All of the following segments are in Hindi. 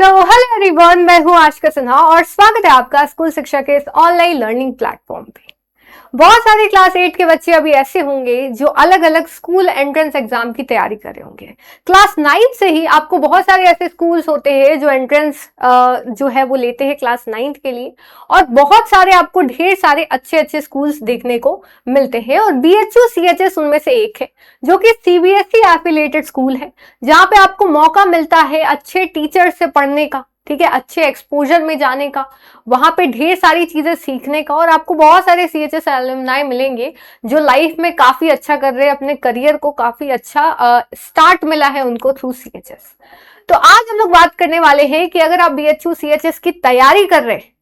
हेलो एवरीवन, मैं हूं आशिका सिन्हा और स्वागत है आपका स्कूल शिक्षा के इस ऑनलाइन लर्निंग प्लेटफॉर्म पे। बहुत सारे क्लास 8 के बच्चे अभी ऐसे होंगे जो अलग अलग स्कूल एंट्रेंस एग्जाम की तैयारी कर रहे होंगे। क्लास 9 से ही आपको बहुत सारे ऐसे स्कूल्स होते हैं जो एंट्रेंस जो है वो लेते हैं क्लास 9 के लिए, और बहुत सारे आपको ढेर सारे अच्छे अच्छे स्कूल्स देखने को मिलते हैं। और BHU CHS उनमें से एक है जो कि CBSE एफिलिएटेड स्कूल है, जहां पे आपको मौका मिलता है अच्छे टीचर से पढ़ने का, ठीक है, अच्छे एक्सपोजर में जाने का, वहां पे ढेर सारी चीजें सीखने का। और आपको बहुत सारे CHS एलुमनाई मिलेंगे जो लाइफ में काफी अच्छा कर रहे हैं, अपने करियर को काफी अच्छा स्टार्ट मिला है उनको थ्रू CHS। तो आज हम लोग बात करने वाले हैं कि अगर आप BHU CHS की तैयारी कर रहे हैं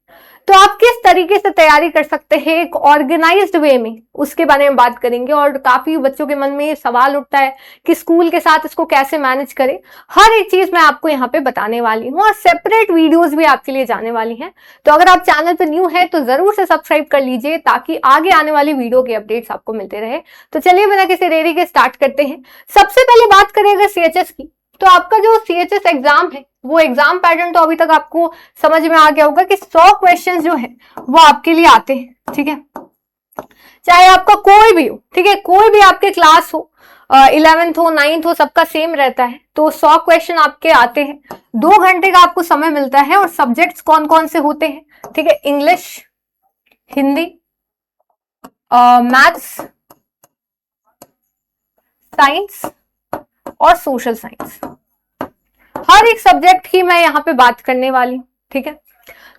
तो आप किस तरीके से तैयारी कर सकते हैं एक ऑर्गेनाइज्ड वे में, उसके बारे में बात करेंगे। और काफी बच्चों के मन में ये सवाल उठता है कि स्कूल के साथ इसको कैसे मैनेज करें। हर एक चीज मैं आपको यहाँ पे बताने वाली हूँ और सेपरेट वीडियोस भी आपके लिए जाने वाली हैं। तो अगर आप चैनल पर न्यू है तो जरूर से सब्सक्राइब कर लीजिए ताकि आगे आने वाली वीडियो के अपडेट्स आपको मिलते रहे। तो चलिए बिना किसी देरी के स्टार्ट करते हैं। सबसे पहले बात करें अगर CHS की, तो आपका जो CHS एग्जाम है वो एग्जाम पैटर्न तो अभी तक आपको समझ में आ गया होगा कि 100 क्वेश्चन जो है वो आपके लिए आते हैं, ठीक है, चाहे आपका कोई भी हो, ठीक है, कोई भी आपके क्लास हो, 11th हो 9th हो, सबका सेम रहता है। तो 100 क्वेश्चन आपके आते हैं, 2 घंटे का आपको समय मिलता है। और सब्जेक्ट्स कौन कौन से होते हैं, ठीक है, इंग्लिश, हिंदी, मैथ्स, साइंस और सोशल साइंस, हर एक सब्जेक्ट की मैं यहाँ पे बात करने वाली हूँ, ठीक है।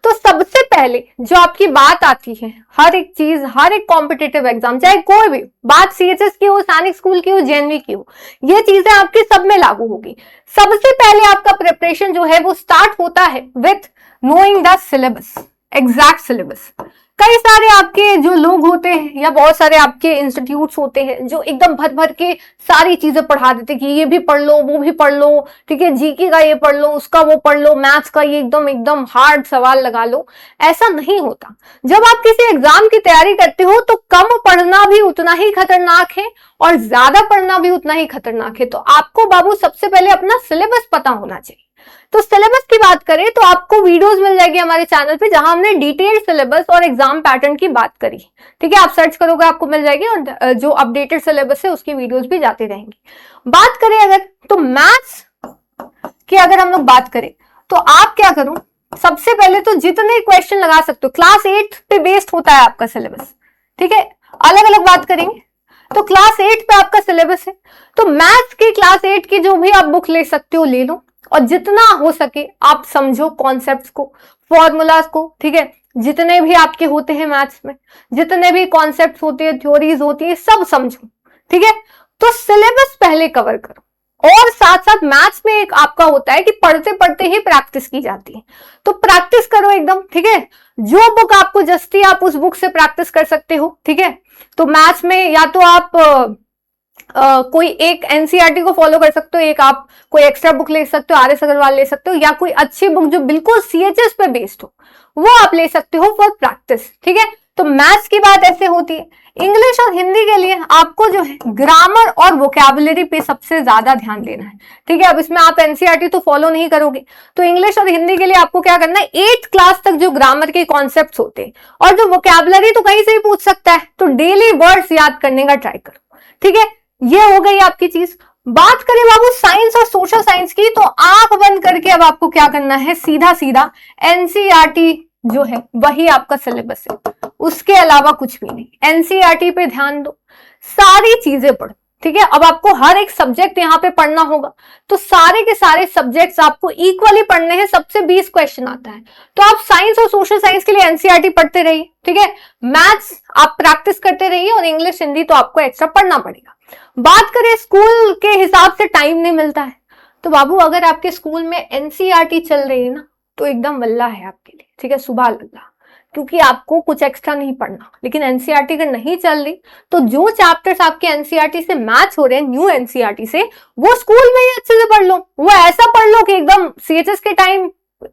तो सबसे पहले जो आपकी बात आती है, हर एक चीज, हर एक कॉम्पिटिटिव एग्जाम, चाहे कोई भी बात CHS की हो, सैनिक स्कूल की हो, JNV की हो, ये चीजें आपके सब में लागू होगी। सबसे पहले आपका प्रिपरेशन जो है वो स्टार्ट होता है with knowing the syllabus, exact syllabus. कई सारे आपके जो लोग होते हैं या बहुत सारे आपके इंस्टीट्यूट्स होते हैं जो एकदम भर भर के सारी चीजें पढ़ा देते हैं कि ये भी पढ़ लो, वो भी पढ़ लो, ठीक है, GK का ये पढ़ लो, उसका वो पढ़ लो, मैथ्स का ये एकदम एकदम हार्ड सवाल लगा लो। ऐसा नहीं होता। जब आप किसी एग्जाम की तैयारी करते हो तो कम पढ़ना भी उतना ही खतरनाक है और ज्यादा पढ़ना भी उतना ही खतरनाक है। तो आपको बाबू सबसे पहले अपना सिलेबस पता होना चाहिए। तो सिलेबस की बात करें तो आपको वीडियोस मिल जाएगी हमारे चैनल पे जहां हमने डिटेल्ड सिलेबस और एग्जाम पैटर्न की बात करी, ठीक है, आप सर्च करोगे आपको मिल जाएगी। और जो अपडेटेड सिलेबस है उसकी वीडियोस भी जाती रहेंगी। बात करें अगर तो मैथ्स की अगर हम लोग बात करें तो आप क्या करो, सबसे पहले तो जितने क्वेश्चन लगा सकते हो, क्लास 8 पे बेस्ड होता है आपका सिलेबस, ठीक है, अलग अलग बात करेंगे। तो क्लास 8 पे आपका सिलेबस है, तो मैथ्स की क्लास 8 की जो भी आप बुक ले सकते हो ले लो, और जितना हो सके आप समझो कॉन्सेप्ट्स को, फॉर्मूलाज को, ठीक है, जितने भी आपके होते हैं मैथ्स में, जितने भी कॉन्सेप्ट्स होते हैं, थ्योरीज होती है, सब समझो, ठीक है। तो सिलेबस पहले कवर करो। और साथ साथ मैथ्स में एक आपका होता है कि पढ़ते पढ़ते ही प्रैक्टिस की जाती है, तो प्रैक्टिस करो एकदम, ठीक है। जो बुक आपको जस्ती आप उस बुक से प्रैक्टिस कर सकते हो, ठीक है। तो मैथ्स में या तो आप कोई एक NCERT को फॉलो कर सकते हो, एक आप कोई एक्स्ट्रा बुक ले सकते हो, RS अग्रवाल ले सकते हो, या कोई अच्छी बुक जो बिल्कुल CHS पे बेस्ड हो वो आप ले सकते हो फॉर प्रैक्टिस, ठीक है। तो मैथ्स की बात ऐसे होती है। इंग्लिश और हिंदी के लिए आपको जो है ग्रामर और वोकैबुलरी पे सबसे ज्यादा ध्यान देना है, ठीक है। अब इसमें आप NCERT तो फॉलो नहीं करोगे, तो इंग्लिश और हिंदी के लिए आपको क्या करना है, 8th क्लास तक जो ग्रामर के कॉन्सेप्ट होते हैं और जो वोकैबुलरी तो कहीं से ही पूछ सकता है, तो डेली वर्ड्स याद करने का ट्राई करो, ठीक है। ये हो गई आपकी चीज। बात करें बाबू साइंस और सोशल साइंस की, तो आंख बंद करके अब आपको क्या करना है, सीधा सीधा NCERT जो है वही आपका सिलेबस है, उसके अलावा कुछ भी नहीं। NCERT पे ध्यान दो, सारी चीजें पढ़ो, ठीक है। अब आपको हर एक सब्जेक्ट यहाँ पे पढ़ना होगा, तो सारे के सारे सब्जेक्ट्स आपको इक्वली पढ़ने हैं। सबसे 20 क्वेश्चन आता है, तो आप साइंस और सोशल साइंस के लिए NCERT पढ़ते रहिए, ठीक है। मैथ्स आप प्रैक्टिस करते रहिए और इंग्लिश हिंदी तो आपको एक्स्ट्रा पढ़ना पड़ेगा। बात करें स्कूल के हिसाब से टाइम नहीं मिलता है, तो बाबू अगर आपके स्कूल में NCERT चल रही है ना तो एकदम वल्ला है आपके लिए, ठीक है, सुबह अल्लाह, क्योंकि आपको कुछ एक्स्ट्रा नहीं पढ़ना। लेकिन NCERT अगर नहीं चल रही तो जो चैप्टर्स आपके NCERT से मैच हो रहे हैं, न्यू NCERT से, वो स्कूल में ही अच्छे से पढ़ लो। वो ऐसा पढ़ लो कि एकदम CHS के टाइम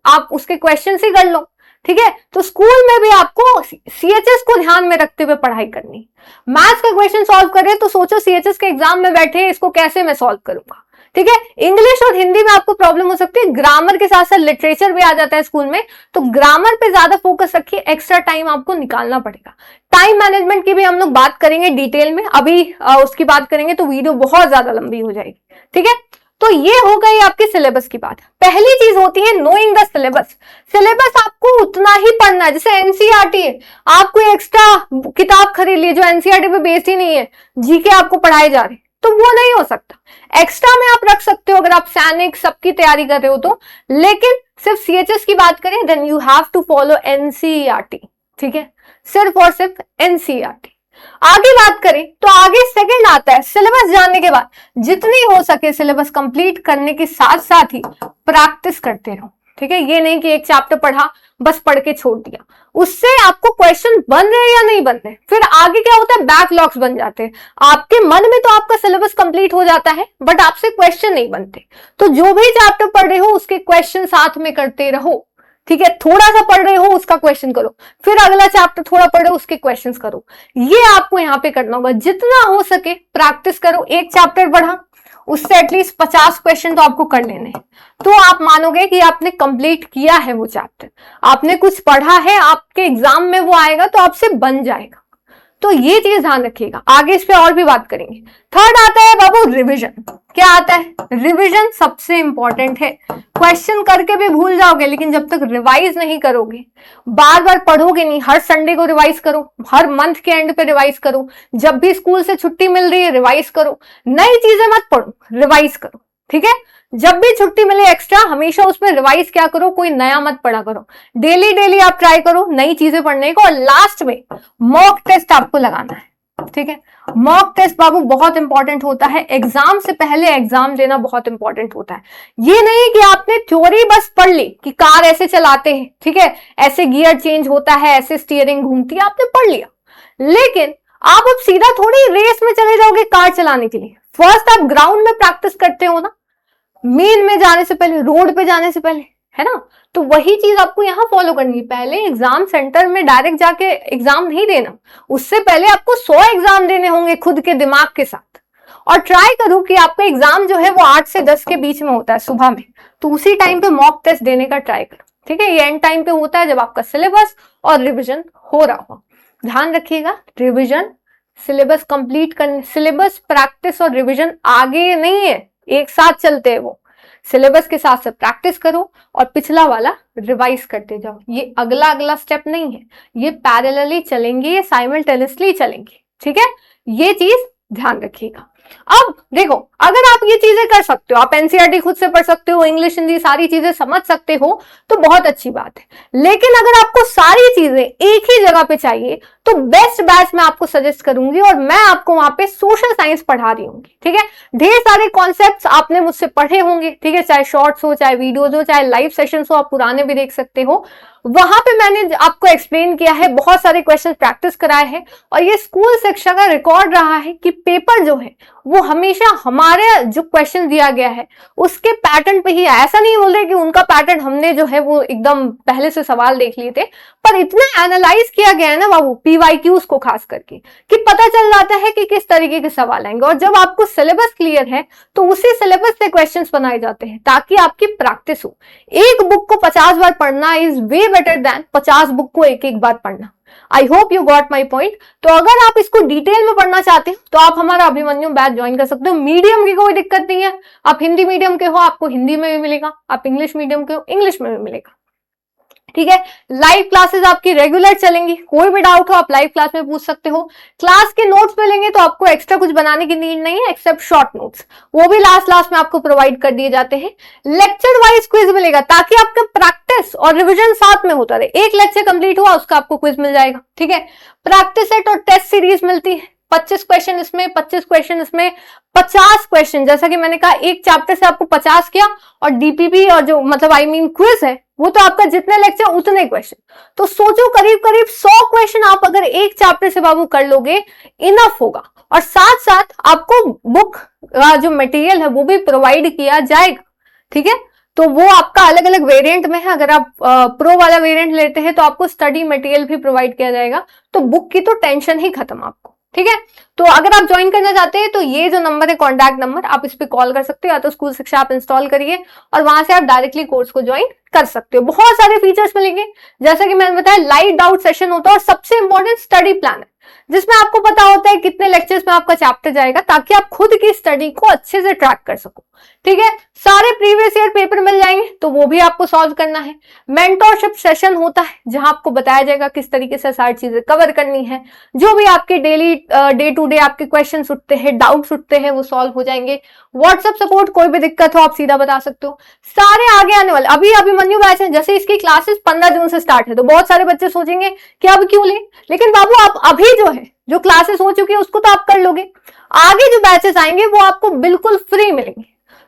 आप उसके क्वेश्चन ही कर लो, ठीक है। तो स्कूल में भी आपको CHS को ध्यान में रखते हुए पढ़ाई करनी। मैथ्स का क्वेश्चन सॉल्व करें तो सोचो CHS के एग्जाम में बैठे इसको कैसे मैं सॉल्व करूंगा, ठीक है। इंग्लिश और हिंदी में आपको प्रॉब्लम हो सकती है, ग्रामर के साथ साथ लिटरेचर भी आ जाता है स्कूल में, तो ग्रामर पे ज्यादा फोकस रखिए, एक्स्ट्रा टाइम आपको निकालना पड़ेगा। टाइम मैनेजमेंट की भी हम लोग बात करेंगे डिटेल में, अभी उसकी बात करेंगे तो वीडियो बहुत ज्यादा लंबी हो जाएगी, ठीक है। तो ये हो गई आपकी सिलेबस की बात। पहली चीज होती है नोइंग द सिलेबस। सिलेबस आपको उतना ही पढ़ना है, जैसे एनसीईआरटी है, आप कोई एक्स्ट्रा किताब खरीद लिए जो एनसीईआरटी पे बेस्ड ही नहीं है, जीके आपको पढ़ाए जा रहे, तो वो नहीं हो सकता। एक्स्ट्रा में आप रख सकते हो अगर आप सैनिक सबकी तैयारी कर रहे हो तो, लेकिन सिर्फ सीएचएस की बात करें then you have to follow NCERT, ठीक है, सिर्फ और सिर्फ एनसीईआरटी। आगे बात करें तो आगे सेकंड आता है सिलेबस जानने के बाद जितनी हो सके सिलेबस कंप्लीट करने के साथ साथ ही प्रैक्टिस करते रहो, ठीक है। ये नहीं कि एक चैप्टर पढ़ा बस पढ़ के छोड़ दिया, उससे आपको क्वेश्चन बन रहे या नहीं बन रहे, फिर आगे क्या होता है बैकलॉग्स बन जाते हैं। आपके मन में तो आपका सिलेबस कंप्लीट हो जाता है बट आपसे क्वेश्चन नहीं बनते। तो जो भी चैप्टर पढ़ रहे हो उसके क्वेश्चन साथ में करते रहो, ठीक है। थोड़ा सा पढ़ रहे हो उसका क्वेश्चन करो, फिर अगला चैप्टर थोड़ा पढ़ रहे हो उसके क्वेश्चंस करो, ये आपको यहाँ पे करना होगा। जितना हो सके प्रैक्टिस करो। एक चैप्टर पढ़ा उससे एटलीस्ट 50 क्वेश्चन तो आपको कर लेने हैं, तो आप मानोगे कि आपने कंप्लीट किया है वो चैप्टर, आपने कुछ पढ़ा है, आपके एग्जाम में वो आएगा तो आपसे बन जाएगा। तो ये चीज ध्यान रखिएगा। आगे इस पे और भी बात करेंगे। थर्ड आता है बाबू रिवीजन। क्या आता है? रिवीजन सबसे इंपॉर्टेंट है। क्वेश्चन करके भी भूल जाओगे, लेकिन जब तक रिवाइज नहीं करोगे, बार बार पढ़ोगे नहीं, हर संडे को रिवाइज करो, हर मंथ के एंड पे रिवाइज करो, जब भी स्कूल से छुट्टी मिल रही है रिवाइज करो, नई चीजें मत पढ़ो, रिवाइज करो, ठीक है। जब भी छुट्टी मिले एक्स्ट्रा हमेशा उसमें रिवाइज क्या करो, कोई नया मत पढ़ा करो, डेली डेली आप ट्राई करो नई चीजें पढ़ने को। और लास्ट में मॉक टेस्ट आपको लगाना है, ठीक है। मॉक टेस्ट बाबू बहुत इंपॉर्टेंट होता है, एग्जाम से पहले एग्जाम देना बहुत इंपॉर्टेंट होता है। ये नहीं कि आपने थ्योरी बस पढ़ ली कि कार ऐसे चलाते हैं, ठीक है, ऐसे गियर चेंज होता है, ऐसे स्टीयरिंग घूमती है, आपने पढ़ लिया, लेकिन आप अब सीधा थोड़ी रेस में चले जाओगे कार चलाने के लिए। फर्स्ट आप ग्राउंड में प्रैक्टिस करते हो ना, मेन में जाने से पहले, रोड पे जाने से पहले, है ना। तो वही चीज आपको यहाँ फॉलो करनी है। पहले एग्जाम सेंटर में डायरेक्ट जाके एग्जाम नहीं देना, उससे पहले आपको 100 एग्जाम देने होंगे खुद के दिमाग के साथ। और ट्राई करो कि आपका एग्जाम जो है वो 8 से 10 के बीच में होता है सुबह में, तो उसी टाइम पे मॉक टेस्ट देने का ट्राई करो, ठीक है। ये एंड टाइम पे होता है जब आपका सिलेबस और रिविजन हो रहा हो। ध्यान रखिएगा, रिविजन सिलेबस कंप्लीट करने, सिलेबस प्रैक्टिस और रिविजन आगे नहीं है, एक साथ चलते हैं वो। सिलेबस के साथ साथ प्रैक्टिस करो और पिछला वाला रिवाइज करते जाओ। ये अगला स्टेप नहीं है, ये पैरेलली चलेंगे, ये साइमल्टेनियसली चलेंगे, ठीक है। ये चीज ध्यान रखिएगा। अब देखो, अगर आप ये चीजें कर सकते हो, आप एनसीईआरटी खुद से पढ़ सकते हो, इंग्लिश हिंदी सारी चीजें समझ सकते हो, तो बहुत अच्छी बात है। लेकिन अगर आपको सारी चीजें एक ही जगह पे चाहिए तो बेस्ट बैच मैं आपको सजेस्ट करूंगी, और मैं आपको वहां पे सोशल साइंस पढ़ा रही होंगी, ठीक है। ढेर सारे कॉन्सेप्ट्स आपने मुझसे पढ़े होंगे, ठीक है, चाहे शॉर्ट्स हो, चाहे वीडियोज हो, चाहे लाइव सेशंस हो, आप पुराने भी देख सकते हो। वहां पे मैंने आपको एक्सप्लेन किया है, बहुत सारे क्वेश्चन प्रैक्टिस कराए हैं, और ये स्कूल शिक्षा का रिकॉर्ड रहा है कि पेपर जो है वो हमेशा हमारे जो क्वेश्चन दिया गया है उसके पैटर्न पे ही आया। ऐसा नहीं बोल रहे कि उनका पैटर्न हमने जो है वो एकदम पहले से सवाल देख लिए थे, पर इतना एनालाइज किया गया है ना बाबू, पीवाईक्यूज को खास करके, कि पता चल जाता है कि किस तरीके के सवाल आएंगे। और जब आपको सिलेबस क्लियर है तो उसी सिलेबस से क्वेश्चंस बनाए जाते हैं ताकि आपकी प्रैक्टिस हो। एक बुक को 50 बार पढ़ना is way better than 50 book को एक बार पढ़ना। I hope you got my point. तो अगर आप इसको डिटेल में पढ़ना चाहते हो तो आप हमारा अभिमन्यु बैच ज्वाइन कर सकते हो। मीडियम की कोई दिक्कत नहीं है, आप हिंदी मीडियम के हो आपको हिंदी में भी मिलेगा, आप इंग्लिश मीडियम के हो इंग्लिश में भी मिलेगा, ठीक है। लाइव क्लासेस आपकी रेगुलर चलेंगी, कोई भी डाउट हो आप लाइव क्लास में पूछ सकते हो। क्लास के नोट्स मिलेंगे तो आपको एक्स्ट्रा कुछ बनाने की नीड नहीं है एक्सेप्ट शॉर्ट नोट्स, वो भी लास्ट में आपको प्रोवाइड कर दिए जाते हैं। लेक्चर वाइज क्विज मिलेगा ताकि आपका प्रैक्टिस और रिविजन साथ में होता रहे। एक लेक्चर कंप्लीट हुआ उसका आपको क्विज मिल जाएगा, ठीक है। प्रैक्टिस सेट और टेस्ट सीरीज मिलती है, 25 क्वेश्चन इसमें, 25 क्वेश्चन इसमें, 50 क्वेश्चन। जैसा कि मैंने कहा एक चैप्टर से आपको 50 किया, और डीपीपी और जो मतलब क्विज है वो तो आपका जितने लेक्चर उतने क्वेश्चन। तो सोचो करीब 100 क्वेश्चन आप अगर एक चैप्टर से बाबू कर लोगे इनफ होगा। और साथ साथ आपको बुक का जो मटेरियल है वो भी प्रोवाइड किया जाएगा, ठीक है। तो वो आपका अलग अलग वेरिएंट में है। अगर आप प्रो वाला वेरिएंट लेते हैं तो आपको स्टडी मटेरियल भी प्रोवाइड किया जाएगा, तो बुक की तो टेंशन ही खत्म आपको, ठीक है। तो अगर आप ज्वाइन करना चाहते हैं तो ये जो नंबर है कॉन्टैक्ट नंबर, आप इस पे कॉल कर सकते हो, या तो स्कूल शिक्षा आप इंस्टॉल करिए और वहां से आप डायरेक्टली कोर्स को ज्वाइन कर सकते हो। बहुत सारे फीचर्स मिलेंगे, जैसा कि मैंने बताया लाइव डाउट सेशन होता है, और सबसे इंपॉर्टेंट स्टडी प्लान है, जिसमें आपको पता होता है कितने लेक्चर्स में आपका चैप्टर जाएगा, ताकि आप खुद की स्टडी को अच्छे से ट्रैक कर सको। ठीक है, सारे प्रीवियस ईयर पेपर मिल जाएंगे, तो वो भी आपको सॉल्व करना है। मेंटोरशिप सेशन होता है, जहां आपको बताया जाएगा किस तरीके से सारी चीजें कवर करनी है, जो भी आपके डेली डे टू डे आपके क्वेश्चन उठते हैं, डाउट्स उठते हैं, वो सॉल्व हो जाएंगे। व्हाट्सएप सपोर्ट, कोई भी दिक्कत हो आप सीधा बता सकते हो। सारे आगे आने वाले, अभी अभिमन्यु बैच है, जैसे इसकी क्लासेस 15 जून से स्टार्ट है, तो बहुत सारे बच्चे सोचेंगे कि अब क्यों ले, लेकिन बाबू आप अभी जो है, जो क्लासेस हो चुकी है उसको तो आप कर लोगे, आगे जो बैचेस आएंगे वो आपको बिल्कुल फ्री मिलेंगे,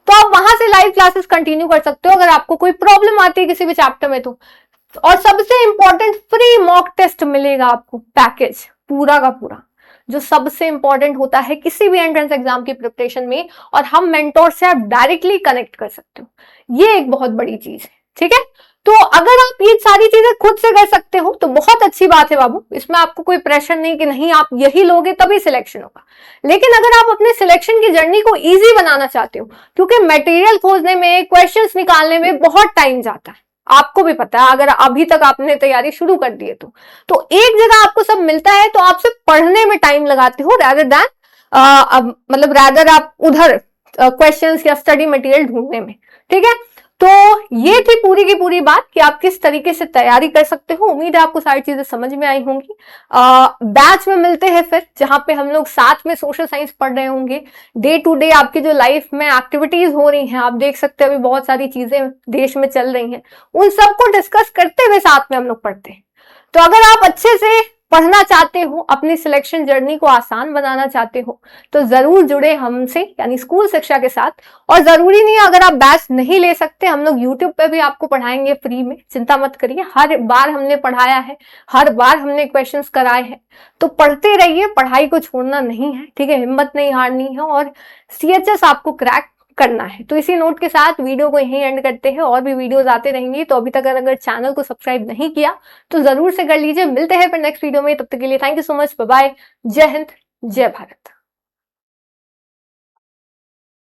तो आप वहां से लाइव क्लासेस कंटिन्यू कर सकते हो अगर आपको कोई प्रॉब्लम आती है किसी भी चैप्टर में तो। और सबसे इंपॉर्टेंट, फ्री मॉक टेस्ट मिलेगा आपको, पैकेज पूरा का पूरा, जो सबसे इंपॉर्टेंट होता है किसी भी एंट्रेंस एग्जाम की प्रिपरेशन में, और हम मेंटोर से आप डायरेक्टली कनेक्ट कर सकते हो, ये एक बहुत बड़ी चीज है। ठीक है, तो अगर आप ये सारी चीजें खुद से कर सकते हो तो बहुत अच्छी बात है बाबू, इसमें आपको कोई प्रेशर नहीं कि नहीं आप यही लोगे तभी सिलेक्शन होगा। लेकिन अगर आप अपने सिलेक्शन की जर्नी को इजी बनाना चाहते हो, क्योंकि मटेरियल खोजने में, क्वेश्चंस निकालने में बहुत टाइम जाता है, आपको भी पता है, अगर अभी तक आपने तैयारी शुरू कर दी है तो एक जगह आपको सब मिलता है, तो आप सिर्फ पढ़ने में टाइम लगाते हो रादर देन मतलब रादर आप उधर क्वेश्चंस या स्टडी मटेरियल ढूंढने में। ठीक है, तो ये थी पूरी की पूरी बात कि आप किस तरीके से तैयारी कर सकते हो। उम्मीद है आपको सारी चीजें समझ में आई होंगी। बैच में मिलते हैं फिर, जहां पे हम लोग साथ में सोशल साइंस पढ़ रहे होंगे। डे टू डे आपकी जो लाइफ में एक्टिविटीज हो रही हैं, आप देख सकते हैं अभी बहुत सारी चीजें देश में चल रही हैं, उन सबको डिस्कस करते हुए साथ में हम लोग पढ़ते हैं। तो अगर आप अच्छे से पढ़ना चाहते हो, अपनी सिलेक्शन जर्नी को आसान बनाना चाहते हो, तो जरूर जुड़े हमसे यानी स्कूल शिक्षा के साथ। और जरूरी नहीं है अगर आप बैच नहीं ले सकते, हम लोग यूट्यूब पे भी आपको पढ़ाएंगे फ्री में, चिंता मत करिए। हर बार हमने पढ़ाया है, हर बार हमने क्वेश्चंस कराए हैं, तो पढ़ते रहिए, पढ़ाई को छोड़ना नहीं है। ठीक है, हिम्मत नहीं हारनी है, और CHS आपको क्रैक करना है। तो इसी नोट के साथ वीडियो को यहीं एंड करते हैं, और भी वीडियोस आते रहेंगी। तो अभी तक अगर चैनल को सब्सक्राइब नहीं किया तो जरूर से कर लीजिए। मिलते हैं फिर नेक्स्ट वीडियो में, तब तक के लिए thank you so much, bye bye, जय हिंद, जय भारत।